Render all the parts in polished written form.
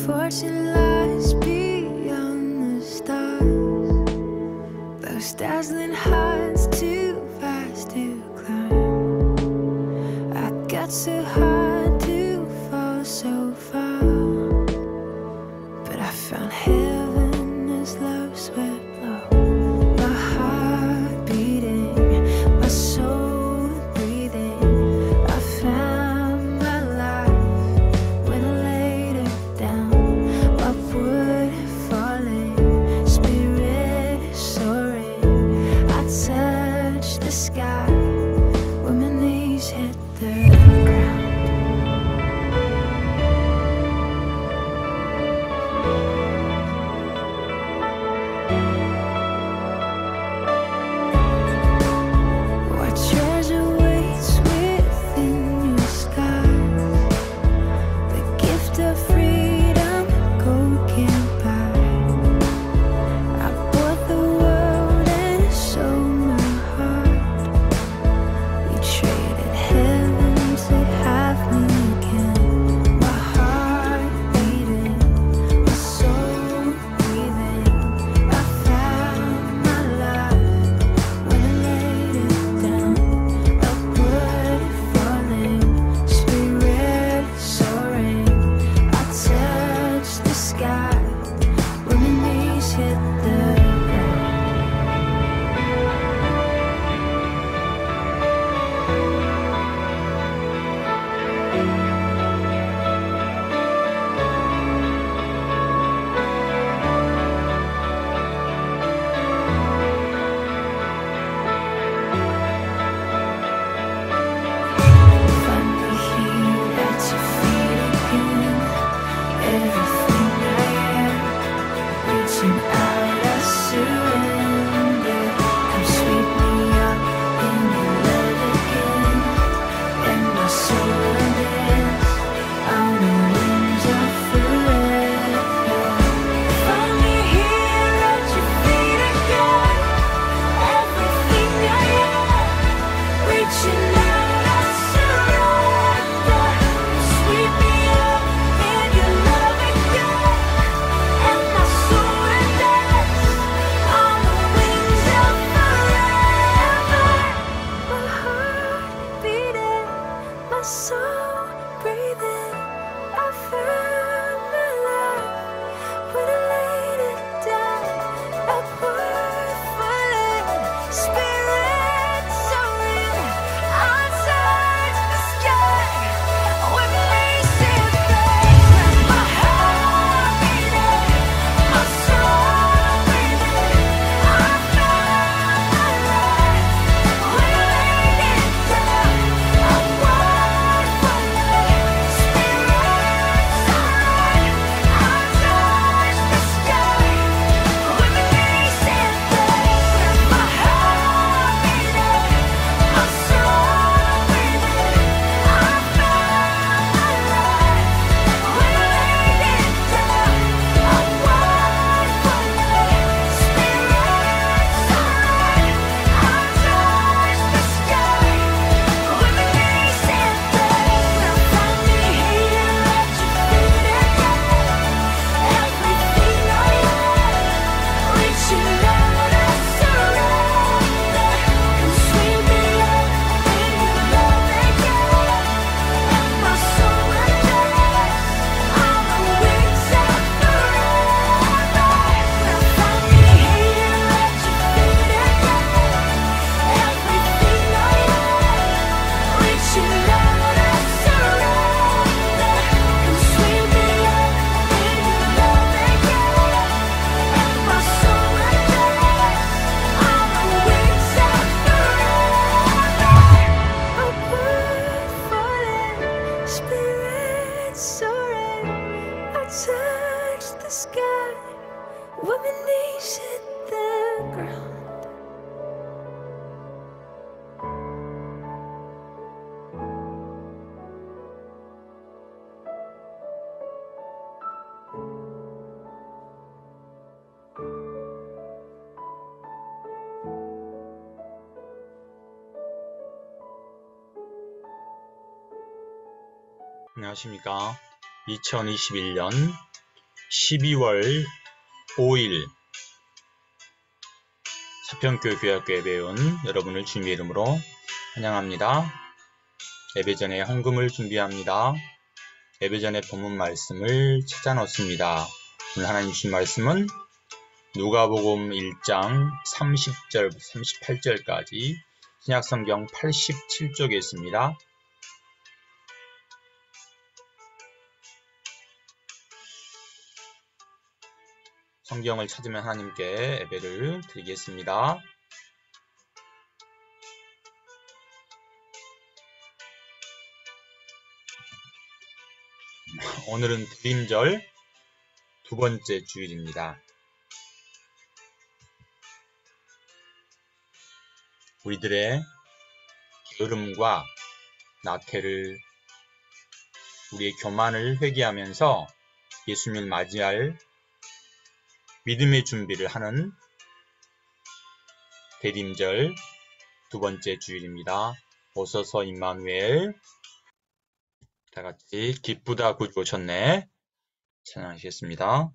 fortune lies beyond the stars. Those dazzling heights too fast to climb. I got so high to fall so far, but I found heaven as love swept low. My heart beating, my soul breathing. I found my life when I laid it down. Upward falling, spirit soaring. I touched the sky when my knees hit the ground. What treasure waits within your skies? The gift of freedom gold can't buy. I bought the world and sold my heart. We traded heaven to have me again. My heart beating, my soul breathing. I found my life when I laid it down. Upward falling, spirit soaring. I touched the sky when my knees hit the ground. Finally here at your feet again. Everything I am, reaching out, I surrender. Come sweep me up in your love again, and my soul dance on the wings of forever. Finally here at your feet again. Everything I am, reaching out, I surrender. Sweep me up in your love again, and my soul dance on the wings of forever. My heart beating, my soul breathing. I found my life when I laid it down. Upward falling, spirit soaring. I touched the sky when my knees hit the ground. My heart beating, my soul breathing. I found my life when I laid it down. Upward falling, spirit soaring. I touched the sky when my knees hit the ground. My heart beating, my soul breathing. I found my life when I laid it down. Upward falling, spirit soaring. I touched the sky when my knees hit the ground. Finally here at your feet again. Everything I am, reaching out, I surrender. Come sweep me up in your love again, and my soul dance on the wings of forever. Now finally here at your feet again. Everything I am, reaching out, I surrender. Come sweep me up in your love again, and my soul dance on the wings of forever. Upward falling, spirit soaring. I touched the sky when my knees hit the ground. 안녕하십니까. 2021년 12월 5일 서평교 교회학교 예배에 온 여러분을 주님의 이름으로 환영합니다. 예배 전에 헌금을 준비합니다. 예배 전에 본문 말씀을 찾아 놓습니다. 오늘 하나님 주신 말씀은 누가복음 1장 30절, 38절까지 신약성경 87쪽에 있습니다. 성경을 찾으면 하나님께 예배를 드리겠습니다. 오늘은 드림절 두 번째 주일입니다. 우리들의 게으름과 나태를, 우리의 교만을 회개하면서 예수님을 맞이할 믿음의 준비를 하는 대림절 두 번째 주일입니다. 오소서 임마누엘, 다같이 기쁘다 구주 오셨네 찬양하시겠습니다.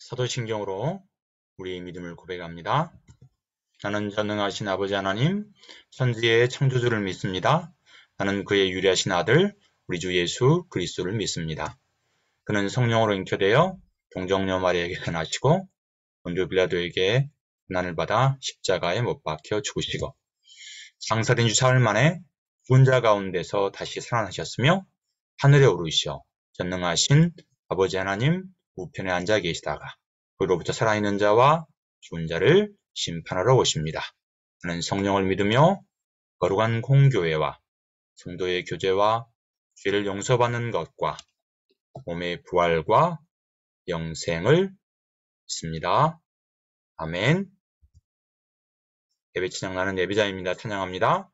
사도신경으로 우리의 믿음을 고백합니다. 나는 전능하신 아버지 하나님, 천지의 창조주를 믿습니다. 나는 그의 유리하신 아들, 우리 주 예수 그리스도를 믿습니다. 그는 성령으로 잉태되어 동정녀 마리아에게 태어나시고 본디오 빌라도에게 고난을 받아 십자가에 못 박혀 죽으시고 장사된 주 사흘 만에 죽은 자 가운데서 다시 살아나셨으며 하늘에 오르시어 전능하신 아버지 하나님 우편에 앉아 계시다가 그로부터 살아있는 자와 죽은 자를 심판하러 오십니다. 나는 성령을 믿으며 거룩한 공교회와 성도의 교제와 죄를 용서받는 것과 몸의 부활과 영생을 믿습니다. 아멘. 예배 찬양하는 예배자입니다. 찬양합니다.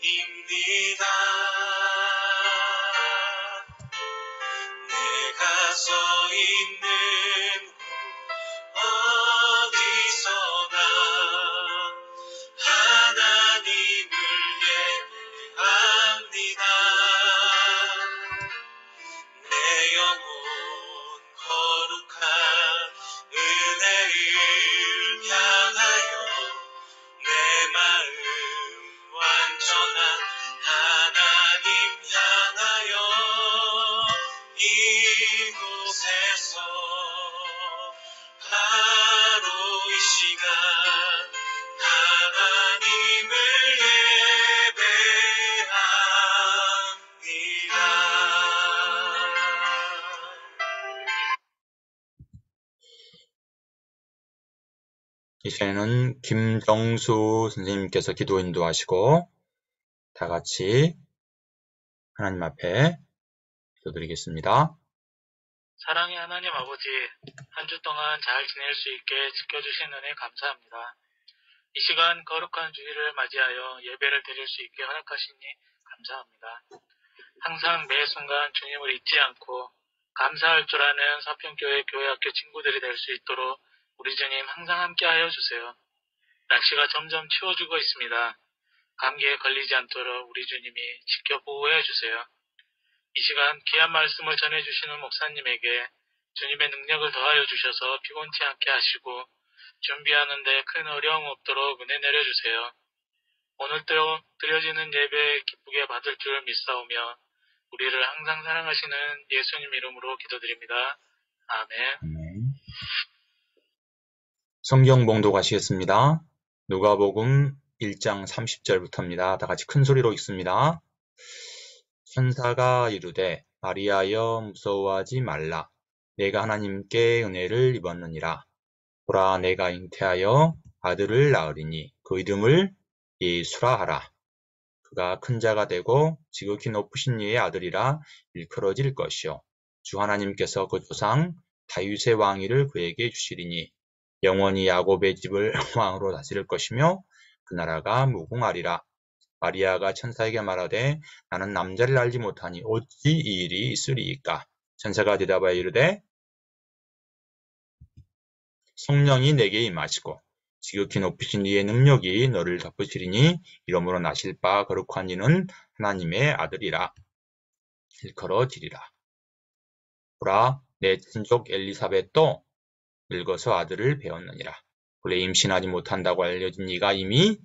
힘든 향하여 내 마음 완전한 하나님 향하여 이곳에서 바로 이 시간 하나님을 예배합니다. 이제는 김정수 선생님께서 기도 인도하시고 다 같이 하나님 앞에 기도드리겠습니다. 사랑의 하나님 아버지, 한 주 동안 잘 지낼 수 있게 지켜주신 은혜 감사합니다. 이 시간 거룩한 주일을 맞이하여 예배를 드릴 수 있게 허락하시니 감사합니다. 항상 매 순간 주님을 잊지 않고 감사할 줄 아는 서평교회 교회학교 친구들이 될 수 있도록 우리 주님 항상 함께하여 주세요. 날씨가 점점 추워지고 있습니다. 감기에 걸리지 않도록 우리 주님이 지켜 보호해 주세요. 이 시간 귀한 말씀을 전해주시는 목사님에게 주님의 능력을 더하여 주셔서 피곤치 않게 하시고 준비하는데 큰 어려움 없도록 은혜 내려주세요. 오늘도 드려지는 예배 기쁘게 받을 줄 믿사오며 우리를 항상 사랑하시는 예수님 이름으로 기도드립니다. 아멘. 성경 봉독하시겠습니다. 누가복음 1장 30절부터입니다. 다 같이 큰 소리로 읽습니다. 천사가 이르되 마리아여 무서워하지 말라. 내가 하나님께 은혜를 입었느니라. 보라 내가 잉태하여 아들을 낳으리니 그 이름을 예수라 하라. 그가 큰 자가 되고 지극히 높으신 이의 아들이라 일컬어질 것이요 주 하나님께서 그 조상 다윗의 왕위를 그에게 주시리니 영원히 야곱의 집을 왕으로 다스릴 것이며 그 나라가 무궁하리라. 마리아가 천사에게 말하되 나는 남자를 알지 못하니 어찌 이 일이 있으리이까. 천사가 대답하여 이르되 성령이 내게 임하시고 지극히 높으신 이의 능력이 너를 덮으시리니 이러므로 나실 바 거룩한 이는 하나님의 아들이라 일컬어지리라. 보라 내 친족 엘리사벳도 늙어서 아들을 배웠느니라. 원래 임신하지 못한다고 알려진 이가 이미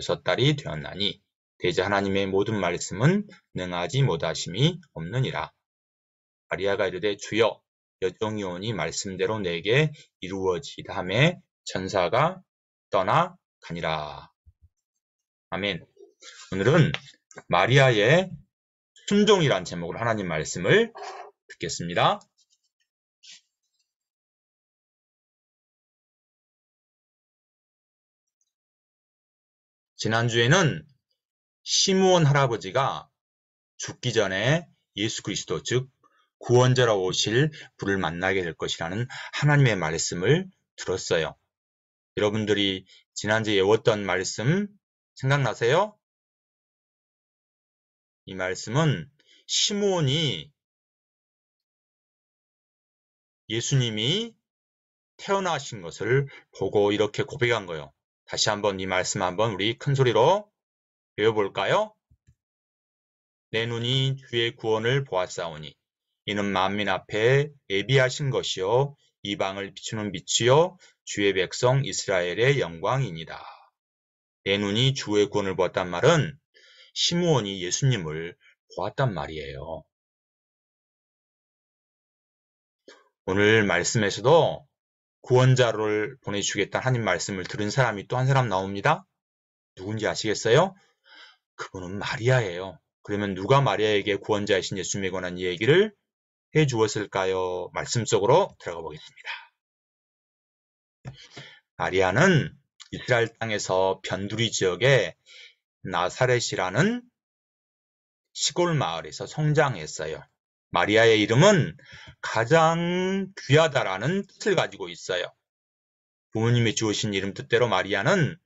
6달이 되었나니 대저 하나님의 모든 말씀은 능하지 못하심이 없느니라. 마리아가 이르되 주여 여종이 오니 말씀대로 내게 이루어지다 하매 천사가 떠나가니라. 아멘. 오늘은 마리아의 순종이란 제목으로 하나님 말씀을 듣겠습니다. 지난주에는 시므온 할아버지가 죽기 전에 예수 그리스도 즉 구원자로 오실 분을 만나게 될 것이라는 하나님의 말씀을 들었어요. 여러분들이 지난주에 외웠던 말씀 생각나세요? 이 말씀은 시므온이 예수님이 태어나신 것을 보고 이렇게 고백한 거예요. 다시 한번 이 말씀 한번 우리 큰 소리로 외워볼까요? 내 눈이 주의 구원을 보았사오니 이는 만민 앞에 예비하신 것이요 이방을 비추는 빛이요 주의 백성 이스라엘의 영광이니라. 내 눈이 주의 구원을 보았단 말은 시므온이 예수님을 보았단 말이에요. 오늘 말씀에서도 구원자를 보내주겠다는 하나님 말씀을 들은 사람이 또 한 사람 나옵니다. 누군지 아시겠어요? 그분은 마리아예요. 그러면 누가 마리아에게 구원자이신 예수님에 관한 얘기를 해주었을까요? 말씀 속으로 들어가 보겠습니다. 마리아는 이스라엘 땅에서 변두리 지역의 나사렛이라는 시골 마을에서 성장했어요. 마리아의 이름은 가장 귀하다라는 뜻을 가지고 있어요. 부모님이 주으신 이름 뜻대로 마리아는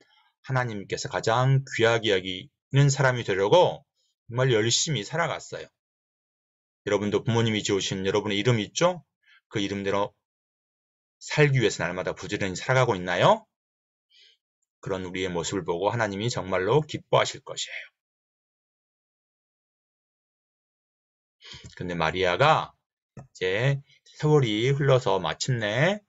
하나님께서 가장 귀하게 여기는 사람이 되려고 정말 열심히 살아갔어요. 여러분도 부모님이 지으신 여러분의 이름 있죠? 그 이름대로 살기 위해서 날마다 부지런히 살아가고 있나요? 그런 우리의 모습을 보고 하나님이 정말로 기뻐하실 것이에요. 근데 마리아가 이제 세월이 흘러서 마침내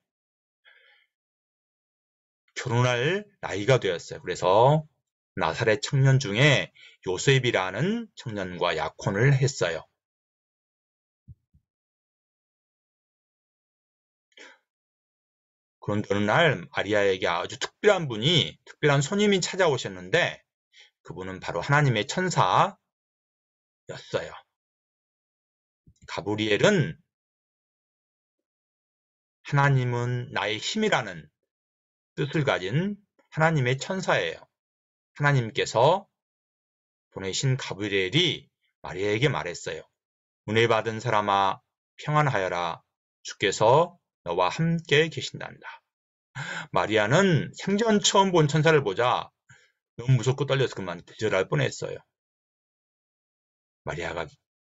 결혼할 나이가 되었어요. 그래서 나사렛 청년 중에 요셉이라는 청년과 약혼을 했어요. 그런데 어느 날 마리아에게 아주 특별한 손님이 찾아오셨는데 그분은 바로 하나님의 천사였어요. 가브리엘은 하나님은 나의 힘이라는 뜻을 가진 하나님의 천사예요. 하나님께서 보내신 가브리엘이 마리아에게 말했어요. 은혜 받은 사람아 평안하여라. 주께서 너와 함께 계신단다. 마리아는 생전 처음 본 천사를 보자 너무 무섭고 떨려서 그만 기절할 뻔했어요.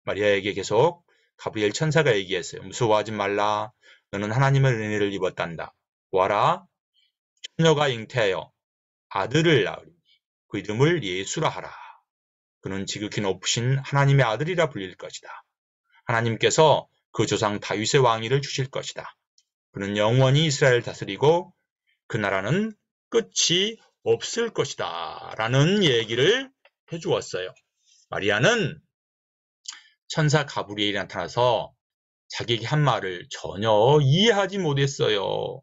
마리아에게 계속 가브리엘 천사가 얘기했어요. 무서워하지 말라. 너는 하나님의 은혜를 입었단다. 보아라. 처녀가 잉태하여 아들을 낳으리. 그 이름을 예수라 하라. 그는 지극히 높으신 하나님의 아들이라 불릴 것이다. 하나님께서 그 조상 다윗의 왕위를 주실 것이다. 그는 영원히 이스라엘을 다스리고 그 나라는 끝이 없을 것이다. 라는 얘기를 해주었어요. 마리아는 천사 가브리엘이 나타나서 자기에게 한 말을 전혀 이해하지 못했어요.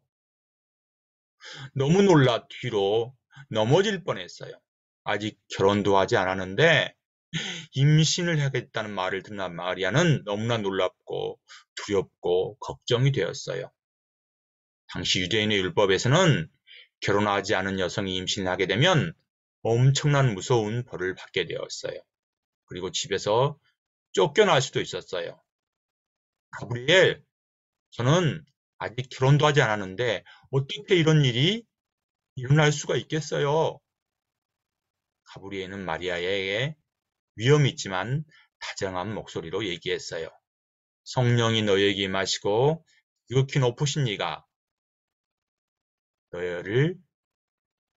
너무 놀라 뒤로 넘어질 뻔했어요. 아직 결혼도 하지 않았는데 임신을 하겠다는 말을 듣는 마리아는 너무나 놀랍고 두렵고 걱정이 되었어요. 당시 유대인의 율법에서는 결혼하지 않은 여성이 임신을 하게 되면 엄청난 무서운 벌을 받게 되었어요. 그리고 집에서 쫓겨날 수도 있었어요. 가브리엘, 저는 아직 결혼도 하지 않았는데 어떻게 이런 일이 일어날 수가 있겠어요? 가브리엘은 마리아에게 위험이 있지만 다정한 목소리로 얘기했어요. 성령이 너에게 임하시고 지극히 높으신 이가 너를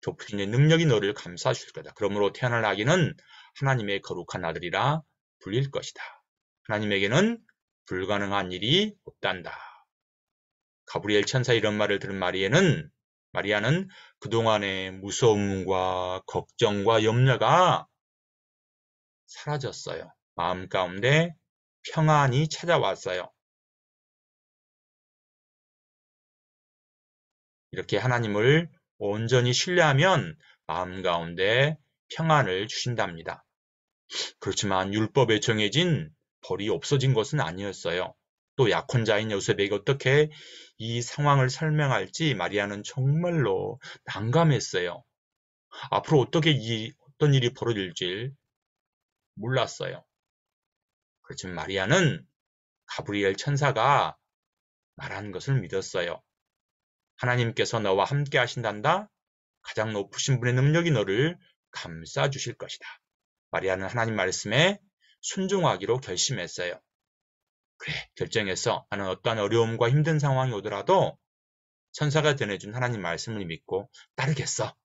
높으신 이의 능력이 너를 감싸 주실 거다. 그러므로 태어날 아기는 하나님의 거룩한 아들이라 불릴 것이다. 하나님에게는 불가능한 일이 없단다. 가브리엘 천사 이런 말을 들은 마리아는 그동안의 무서움과 걱정과 염려가 사라졌어요. 마음 가운데 평안이 찾아왔어요. 이렇게 하나님을 온전히 신뢰하면 마음 가운데 평안을 주신답니다. 그렇지만 율법에 정해진 벌이 없어진 것은 아니었어요. 또 약혼자인 요셉에게 어떻게 이 상황을 설명할지 마리아는 정말로 난감했어요. 앞으로 어떤 일이 벌어질지 몰랐어요. 그렇지만 마리아는 가브리엘 천사가 말한 것을 믿었어요. 하나님께서 너와 함께 하신단다. 가장 높으신 분의 능력이 너를 감싸 주실 것이다. 마리아는 하나님 말씀에 순종하기로 결심했어요. 그래, 결정해서 나는 어떠한 어려움과 힘든 상황이 오더라도 천사가 전해준 하나님 말씀을 믿고 따르겠어.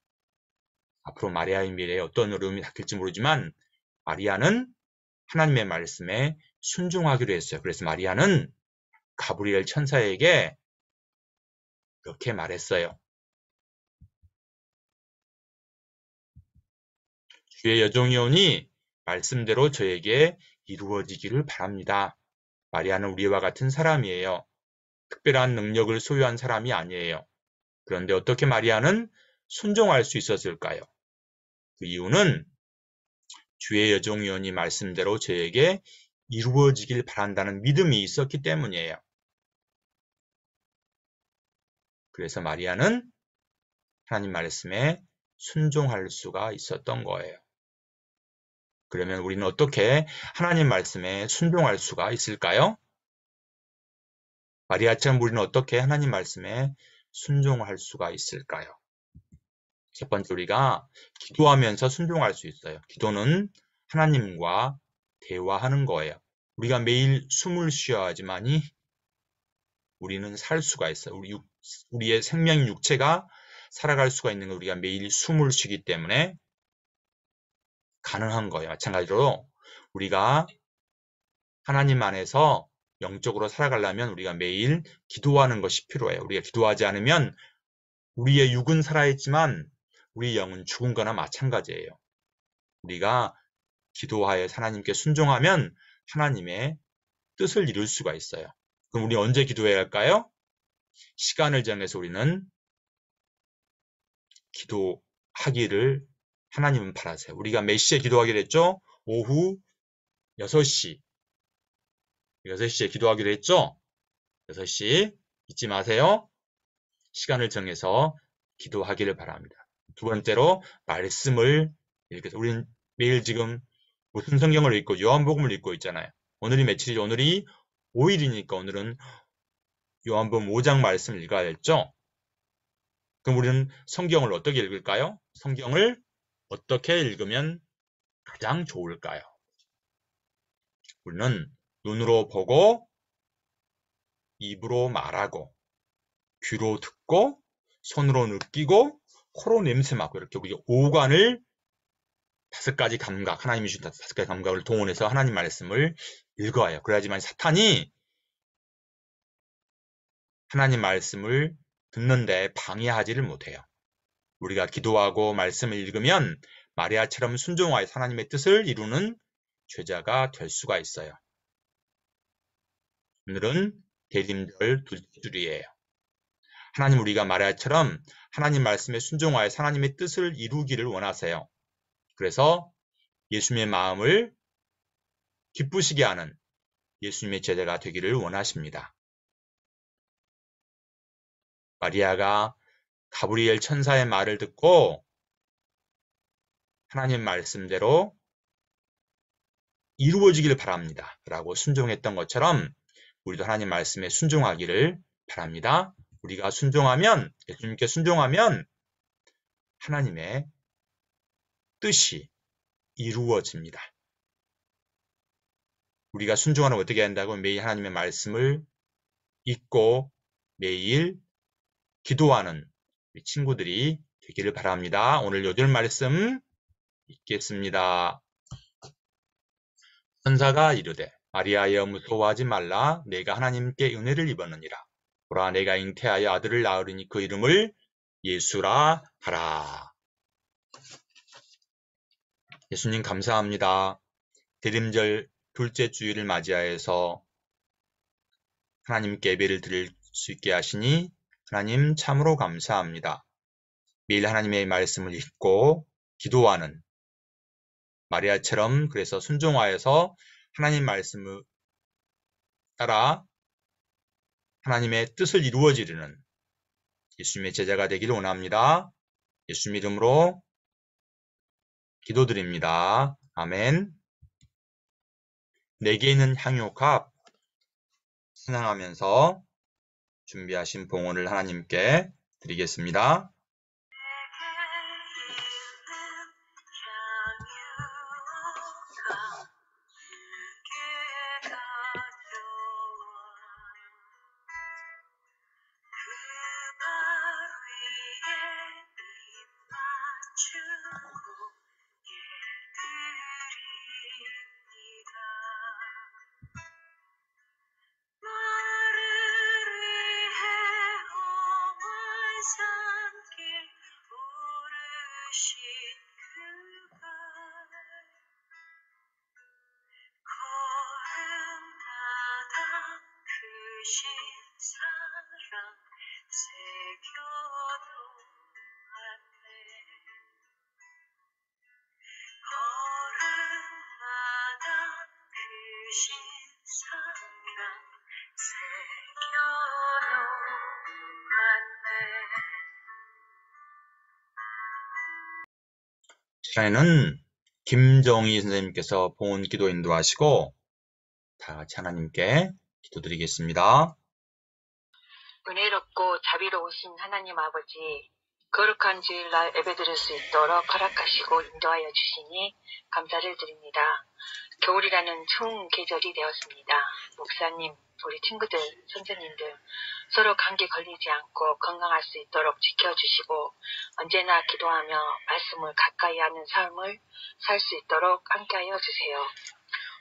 앞으로 마리아의 미래에 어떤 어려움이 닥칠지 모르지만 마리아는 하나님의 말씀에 순종하기로 했어요. 그래서 마리아는 가브리엘 천사에게 이렇게 말했어요. 주의 여종이 오니 말씀대로 저에게 이루어지기를 바랍니다. 마리아는 우리와 같은 사람이에요. 특별한 능력을 소유한 사람이 아니에요. 그런데 어떻게 마리아는 순종할 수 있었을까요? 그 이유는 주의 여종이 오니 말씀대로 저에게 이루어지길 바란다는 믿음이 있었기 때문이에요. 그래서 마리아는 하나님 말씀에 순종할 수가 있었던 거예요. 그러면 우리는 어떻게 하나님 말씀에 순종할 수가 있을까요? 마리아처럼 우리는 어떻게 하나님 말씀에 순종할 수가 있을까요? 첫 번째, 우리가 기도하면서 순종할 수 있어요. 기도는 하나님과 대화하는 거예요. 우리가 매일 숨을 쉬어야지만이 우리는 살 수가 있어요. 우리의 생명인 육체가 살아갈 수가 있는 건 우리가 매일 숨을 쉬기 때문에 가능한 거예요. 마찬가지로 우리가 하나님 안에서 영적으로 살아가려면 우리가 매일 기도하는 것이 필요해요. 우리가 기도하지 않으면 우리의 육은 살아있지만 우리 영은 죽은 거나 마찬가지예요. 우리가 기도하여 하나님께 순종하면 하나님의 뜻을 이룰 수가 있어요. 그럼 우리 언제 기도해야 할까요? 시간을 정해서 우리는 기도하기를 하나님은 바라세요. 우리가 몇 시에 기도하기로 했죠? 오후 6시. 6시에 기도하기로 했죠? 6시 잊지 마세요. 시간을 정해서 기도하기를 바랍니다. 두 번째로 말씀을 읽어서 우리는 매일 지금 무슨 성경을 읽고 요한복음을 읽고 있잖아요. 오늘이 며칠이죠? 오늘이 5일이니까 오늘은 요한복음 5장 말씀을 읽어야 했죠? 그럼 우리는 성경을 어떻게 읽을까요? 성경을 어떻게 읽으면 가장 좋을까요? 우리는 눈으로 보고 입으로 말하고 귀로 듣고 손으로 느끼고 코로 냄새 맡고 이렇게 우리 오감을 5가지 감각, 하나님이 주신 5가지 감각을 동원해서 하나님 말씀을 읽어야 해요. 그래야지만 사탄이 하나님 말씀을 듣는데 방해하지를 못해요. 우리가 기도하고 말씀을 읽으면 마리아처럼 순종하여 하나님의 뜻을 이루는 죄자가 될 수가 있어요. 오늘은 대림절 둘째 주일이에요. 하나님 우리가 마리아처럼 하나님 말씀에 순종하여 하나님의 뜻을 이루기를 원하세요. 그래서 예수님의 마음을 기쁘시게 하는 예수님의 제자가 되기를 원하십니다. 마리아가 가브리엘 천사의 말을 듣고 하나님 말씀대로 이루어지기를 바랍니다. 라고 순종했던 것처럼 우리도 하나님 말씀에 순종하기를 바랍니다. 우리가 순종하면, 예수님께 순종하면 하나님의 뜻이 이루어집니다. 우리가 순종하면 어떻게 한다고? 매일 하나님의 말씀을 읽고 매일 기도하는 우리 친구들이 되기를 바랍니다. 오늘 요절 말씀 읽겠습니다. 천사가 이르되 마리아여 무서워하지 말라. 내가 하나님께 은혜를 입었느니라. 보라 내가 잉태하여 아들을 낳으리니 그 이름을 예수라 하라. 예수님 감사합니다. 대림절 둘째 주일을 맞이하여서 하나님께 예배를 드릴 수 있게 하시니 하나님 참으로 감사합니다. 매일 하나님의 말씀을 읽고 기도하는 마리아처럼 그래서 순종하여서 하나님 말씀을 따라 하나님의 뜻을 이루어지려는 예수님의 제자가 되기를 원합니다. 예수님 이름으로 기도드립니다. 아멘. 내게 있는 향유값 찬양하면서 준비하신 봉헌을 하나님께 드리겠습니다. 시간에는 김정희 선생님께서 봉헌 기도 인도하시고 다 같이 하나님께 기도드리겠습니다. 은혜롭고 자비로우신 하나님 아버지, 거룩한 주일날 예배드릴 수 있도록 허락하시고 인도하여 주시니 감사를 드립니다. 겨울이라는 추운 계절이 되었습니다. 목사님, 우리 친구들, 선생님들 서로 감기 걸리지 않고 건강할 수 있도록 지켜주시고 언제나 기도하며 말씀을 가까이 하는 삶을 살 수 있도록 함께하여 주세요.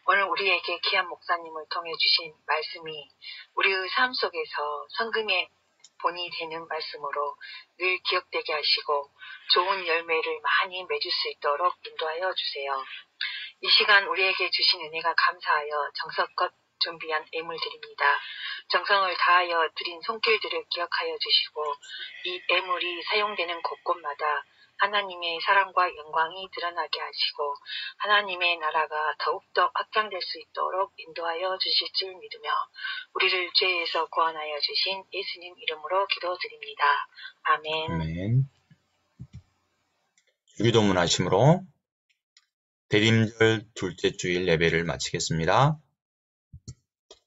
오늘 우리에게 귀한 목사님을 통해 주신 말씀이 우리의 삶 속에서 성금의 본이 되는 말씀으로 늘 기억되게 하시고 좋은 열매를 많이 맺을 수 있도록 인도하여 주세요. 이 시간 우리에게 주신 은혜가 감사하여 정성껏 준비한 예물 드립니다. 정성을 다하여 드린 손길들을 기억하여 주시고 이 예물이 사용되는 곳곳마다 하나님의 사랑과 영광이 드러나게 하시고 하나님의 나라가 더욱더 확장될 수 있도록 인도하여 주실 줄 믿으며 우리를 죄에서 구원하여 주신 예수님 이름으로 기도드립니다. 아멘. 아멘. 주기도문 하심으로 대림절 둘째 주일 예배를 마치겠습니다.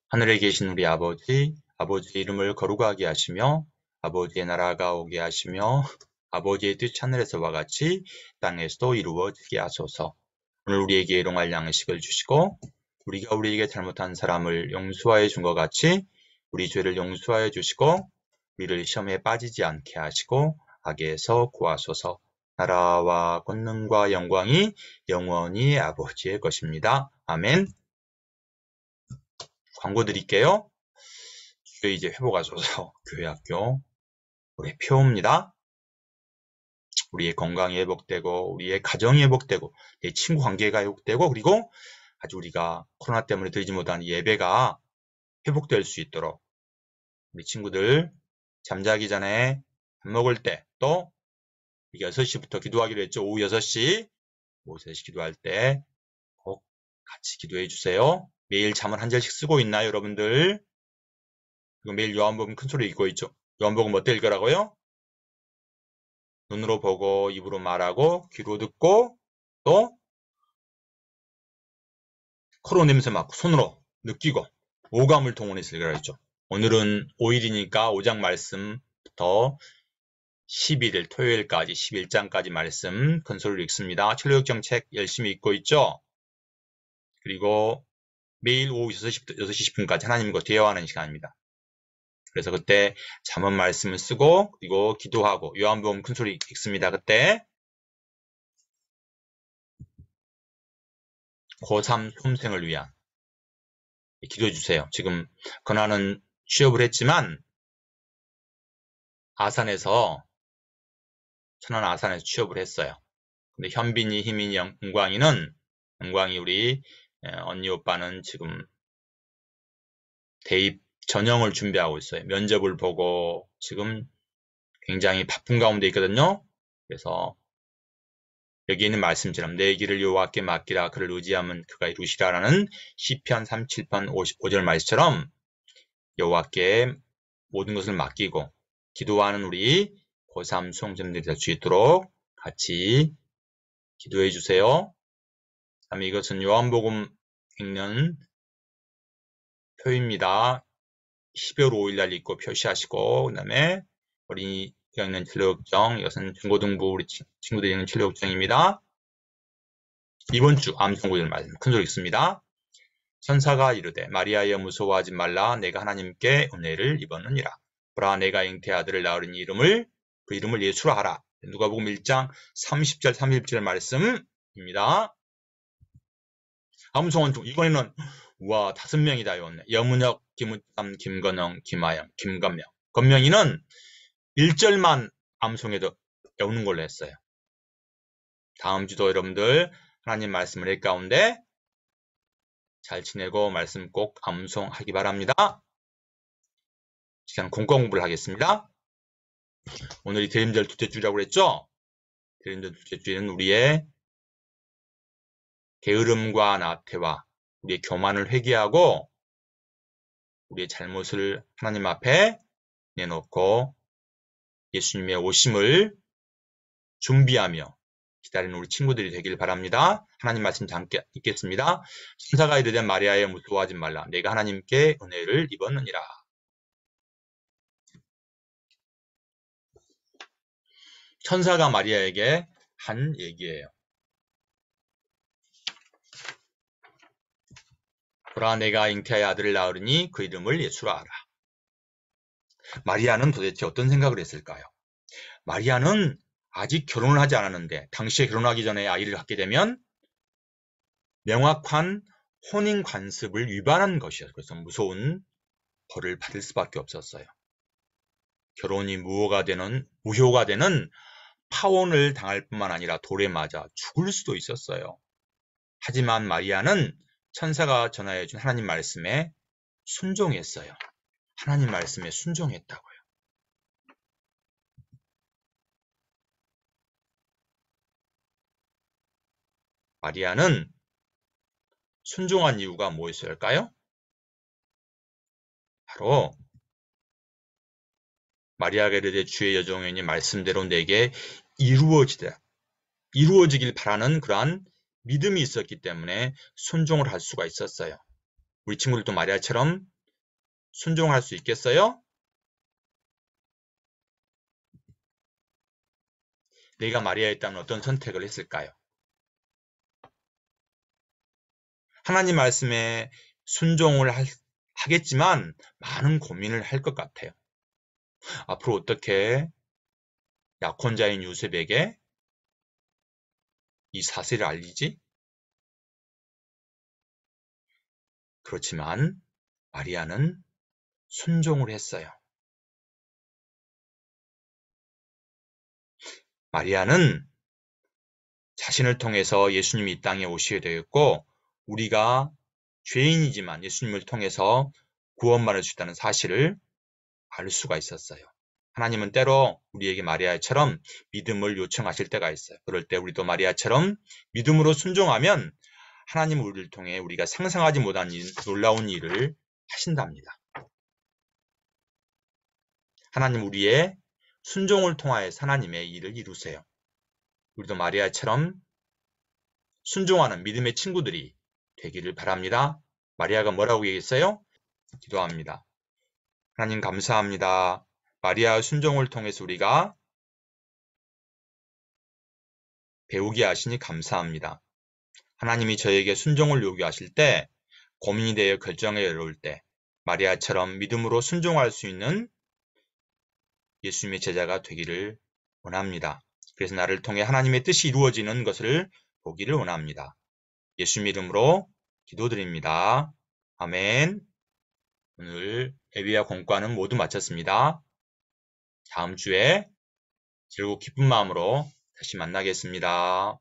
하늘에 계신 우리 아버지, 아버지의 이름을 거룩하게 하시며 아버지의 나라가 오게 하시며 아버지의 뜻 하늘에서와 같이 땅에서도 이루어지게 하소서. 오늘 우리에게 일용할 양식을 주시고 우리가 우리에게 잘못한 사람을 용서하여 준 것 같이 우리 죄를 용서하여 주시고 우리를 시험에 빠지지 않게 하시고 악에서 구하소서. 나라와 권능과 영광이 영원히 아버지의 것입니다. 아멘. 광고 드릴게요. 교회 이제 회복하소서 교회학교 우리의 표입니다. 우리의 건강이 회복되고 우리의 가정이 회복되고 내 친구 관계가 회복되고 그리고 아주 우리가 코로나 때문에 드리지 못한 예배가 회복될 수 있도록 우리 친구들 잠자기 전에 밥 먹을 때 또 6시부터 기도하기로 했죠. 오후 6시 오후 3시 기도할 때 꼭 같이 기도해 주세요. 매일 잠을 한 절씩 쓰고 있나요 여러분들? 그리고 매일 요한복음 큰소리 읽고 있죠. 요한복음 어떻게 읽으라고요? 눈으로 보고 입으로 말하고 귀로 듣고 또 코로 냄새 맡고 손으로 느끼고 오감을 동원해서 읽으라 했죠. 오늘은 5일이니까 5장 말씀부터 11일 토요일까지 11장까지 말씀 큰소리로 읽습니다. 천리역정 책 열심히 읽고 있죠. 그리고 매일 오후 6시 10분까지 하나님과 대화하는 시간입니다. 그래서 그때 잠언 말씀을 쓰고 그리고 기도하고 요한복음 큰소리 읽습니다. 그때 고3 수험생을 위한 기도해 주세요. 지금 건아는 취업을 했지만 천안 아산에서 취업을 했어요. 근데 현빈이, 희민이, 은광이 우리 언니 오빠는 지금 대입 전형을 준비하고 있어요. 면접을 보고 지금 굉장히 바쁜 가운데 있거든요. 그래서 여기 있는 말씀처럼 내 길을 여호와께 맡기라 그를 의지하면 그가 이루시라라는 시편 37편 55절 말씀처럼 여호와께 모든 것을 맡기고 기도하는 우리 고3 수험생들이 될 수 있도록 같이 기도해 주세요. 다음에 이것은 요한복음 읽는 표입니다. 12월 5일날 읽고 표시하시고 그 다음에 어린이가 읽는 진로역정 이것은 중고등부 우리 친구들이 읽는 진로역정입니다. 이번 주 암송구절 말씀 큰소리 읽습니다. 천사가 이르되 마리아여 무서워하지 말라 내가 하나님께 은혜를 입었느니라. 보라 내가 잉태 아들을 낳으리니 그 이름을 예수라 하라. 누가복음 1장 30절 31절 말씀입니다. 암송은 이번에는 우와 5명이다. 여문혁, 김우담, 김건영, 김하영, 김건명. 건명이는 1절만 암송해도 외우는 걸로 했어요. 다음 주도 여러분들 하나님 말씀을 할 가운데 잘 지내고 말씀 꼭 암송하기 바랍니다. 시간 공과 공부를 하겠습니다. 오늘이 대림절 둘째 주라고 그랬죠? 대림절 둘째 주에는 우리의 게으름과 나태와 우리의 교만을 회개하고 우리의 잘못을 하나님 앞에 내놓고 예수님의 오심을 준비하며 기다리는 우리 친구들이 되길 바랍니다. 하나님 말씀 잠깐 읽겠습니다. 천사가 이르되 마리아여 무서워하지 말라. 내가 하나님께 은혜를 입었느니라. 천사가 마리아에게 한 얘기예요. 보라 내가 잉태하여 아들을 낳으리니 그 이름을 예수라 하라. 마리아는 도대체 어떤 생각을 했을까요? 마리아는 아직 결혼을 하지 않았는데 당시에 결혼하기 전에 아이를 갖게 되면 명확한 혼인 관습을 위반한 것이었어요. 그래서 무서운 벌을 받을 수밖에 없었어요. 결혼이 무효가 되는 파혼을 당할 뿐만 아니라 돌에 맞아 죽을 수도 있었어요. 하지만 마리아는 천사가 전하여준 하나님 말씀에 순종했어요. 하나님 말씀에 순종했다고요. 마리아는 순종한 이유가 무엇일까요? 바로 마리아가 이르되 주의 여종이니 말씀대로 내게 이루어지길 바라는 그러한 믿음이 있었기 때문에 순종을 할 수가 있었어요. 우리 친구들도 마리아처럼 순종할 수 있겠어요? 내가 마리아였다면 어떤 선택을 했을까요? 하나님 말씀에 순종을 하겠지만 많은 고민을 할 것 같아요. 앞으로 어떻게 약혼자인 요셉에게 이 사실을 알리지? 그렇지만 마리아는 순종을 했어요. 마리아는 자신을 통해서 예수님이 이 땅에 오시게 되었고 우리가 죄인이지만 예수님을 통해서 구원받을 수 있다는 사실을 알 수가 있었어요. 하나님은 때로 우리에게 마리아처럼 믿음을 요청하실 때가 있어요. 그럴 때 우리도 마리아처럼 믿음으로 순종하면 하나님은 우리를 통해 우리가 상상하지 못한 놀라운 일을 하신답니다. 하나님 우리의 순종을 통하여 하나님의 일을 이루세요. 우리도 마리아처럼 순종하는 믿음의 친구들이 되기를 바랍니다. 마리아가 뭐라고 얘기했어요? 기도합니다. 하나님 감사합니다. 마리아의 순종을 통해서 우리가 배우게 하시니 감사합니다. 하나님이 저에게 순종을 요구하실 때 고민이 되어 결정에 어려울 때 마리아처럼 믿음으로 순종할 수 있는 예수님의 제자가 되기를 원합니다. 그래서 나를 통해 하나님의 뜻이 이루어지는 것을 보기를 원합니다. 예수님 이름으로 기도드립니다. 아멘. 오늘 예배와 공과는 모두 마쳤습니다. 다음 주에 즐겁고 기쁜 마음으로 다시 만나겠습니다.